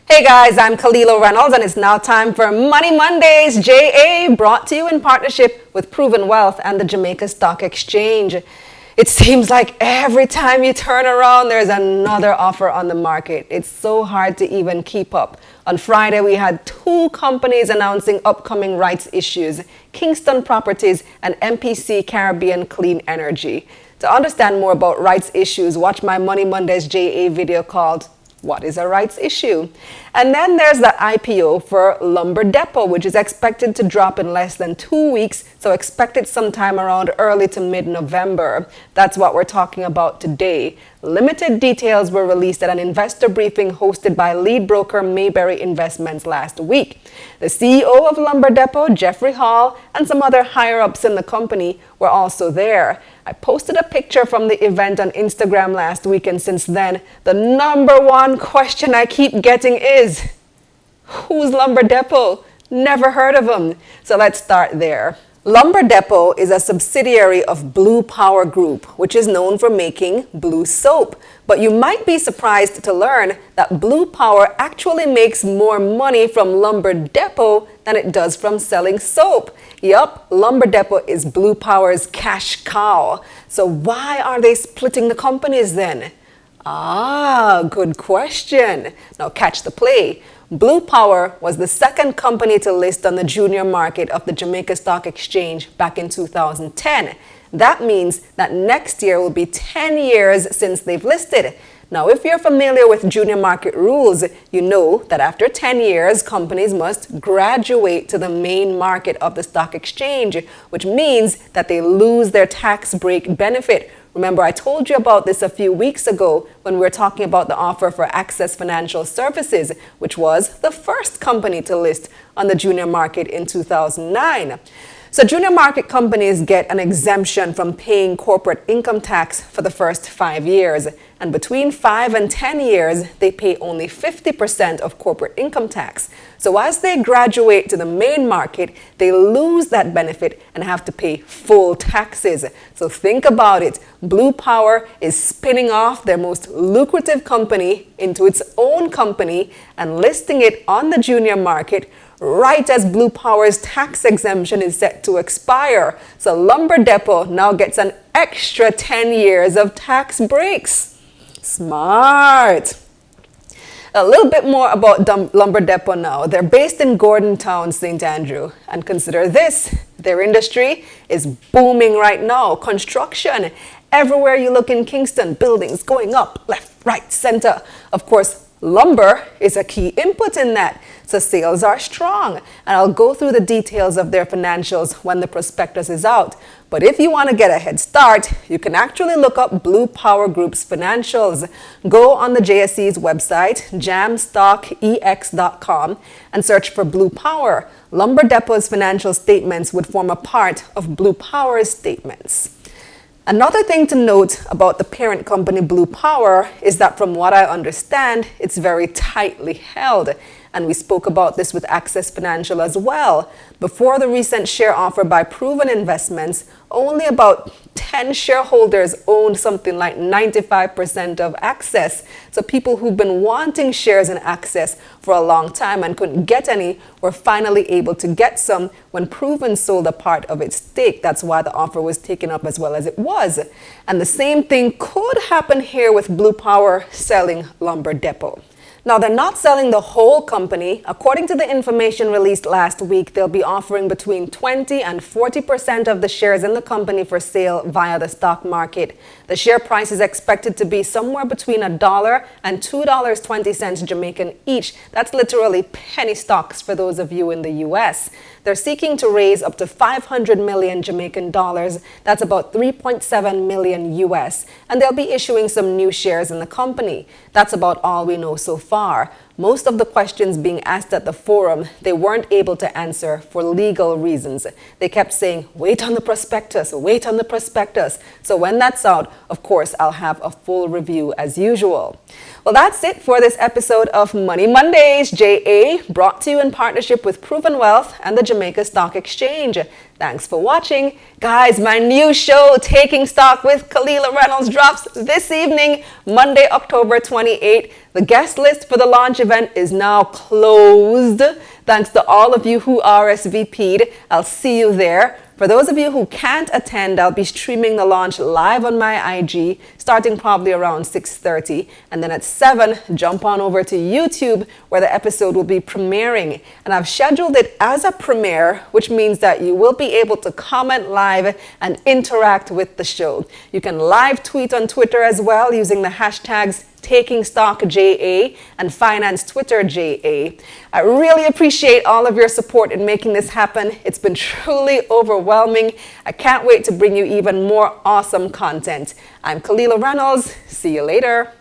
Hey guys, I'm Kalila Reynolds and it's now time for Money Mondays, JA, brought to you in partnership with Proven Wealth and the Jamaica Stock Exchange. It seems like every time you turn around, there's another offer on the market. It's so hard to even keep up. On Friday, we had two companies announcing upcoming rights issues, Kingston Properties and MPC Caribbean Clean Energy. To understand more about rights issues, watch my Money Mondays JA video called What is a Rights Issue? And then there's the IPO for Lumber Depot, which is expected to drop in less than 2 weeks, so expect it sometime around early to mid-November. That's what we're talking about today. Limited details were released at an investor briefing hosted by lead broker Mayberry Investments last week. The CEO of Lumber Depot, Jeffrey Hall, and some other higher-ups in the company were also there. I posted a picture from the event on Instagram last week, and since then, the number one question I keep getting is, who's Lumber Depot? Never heard of them. So let's start there. Lumber Depot is a subsidiary of Blue Power Group, which is known for making blue soap. But you might be surprised to learn that Blue Power actually makes more money from Lumber Depot than it does from selling soap. Yup, Lumber Depot is Blue Power's cash cow. So why are they splitting the companies then? Good question. Now catch the play. Blue Power was the second company to list on the junior market of the Jamaica Stock Exchange back in 2010. That means that next year will be 10 years since they've listed. Now, if you're familiar with junior market rules, you know that after 10 years, companies must graduate to the main market of the stock exchange, which means that they lose their tax break benefit. Remember, I told you about this a few weeks ago when we were talking about the offer for Access Financial Services, which was the first company to list on the junior market in 2009. So junior market companies get an exemption from paying corporate income tax for the first 5 years. And between 5 and 10 years, they pay only 50% of corporate income tax. So as they graduate to the main market, they lose that benefit and have to pay full taxes. So think about it. Blue Power is spinning off their most lucrative company into its own company and listing it on the junior market right as Blue Power's tax exemption is set to expire. So Lumber Depot now gets an extra 10 years of tax breaks. Smart. A little bit more about Lumber Depot now. They're based in Gordontown, St. Andrew. And consider this, their industry is booming right now. Construction. Everywhere you look in Kingston, buildings going up, left, right, center. Of course, lumber is a key input in that. So sales are strong. And I'll go through the details of their financials when the prospectus is out. But if you want to get a head start, you can actually look up Blue Power Group's financials. Go on the JSE's website, jamstockex.com, and search for Blue Power. Lumber Depot's financial statements would form a part of Blue Power's statements. Another thing to note about the parent company Blue Power is that from what I understand, it's very tightly held. And we spoke about this with Access Financial as well. Before the recent share offer by Proven Investments, only about 10 shareholders owned something like 95% of Access. So people who've been wanting shares in Access for a long time and couldn't get any were finally able to get some when Proven sold a part of its stake. That's why the offer was taken up as well as it was. And the same thing could happen here with Blue Power selling Lumber Depot. Now, they're not selling the whole company. According to the information released last week, they'll be offering between 20 and 40% of the shares in the company for sale via the stock market. The share price is expected to be somewhere between $1 and $2.20 Jamaican each. That's literally penny stocks for those of you in the US. They're seeking to raise up to 500 million Jamaican dollars. That's about 3.7 million US. And they'll be issuing some new shares in the company. That's about all we know so far. Most of the questions being asked at the forum, they weren't able to answer for legal reasons. They kept saying, wait on the prospectus, wait on the prospectus. So when that's out, of course, I'll have a full review as usual. Well, that's it for this episode of Money Mondays, JA, brought to you in partnership with Proven Wealth and the Jamaica Stock Exchange. Thanks for watching. Guys, my new show, Taking Stock with Kalila Reynolds, drops this evening, Monday, October 28th. The guest list for the launch event is now closed. Thanks to all of you who RSVP'd. I'll see you there. For those of you who can't attend, I'll be streaming the launch live on my IG, starting probably around 6:30. And then at 7, jump on over to YouTube, where the episode will be premiering. And I've scheduled it as a premiere, which means that you will be able to comment live and interact with the show. You can live tweet on Twitter as well using the hashtags TakingStockJA and Finance Twitter JA. I really appreciate all of your support in making this happen. It's been truly overwhelming. I can't wait to bring you even more awesome content. I'm Kalila Reynolds. See you later.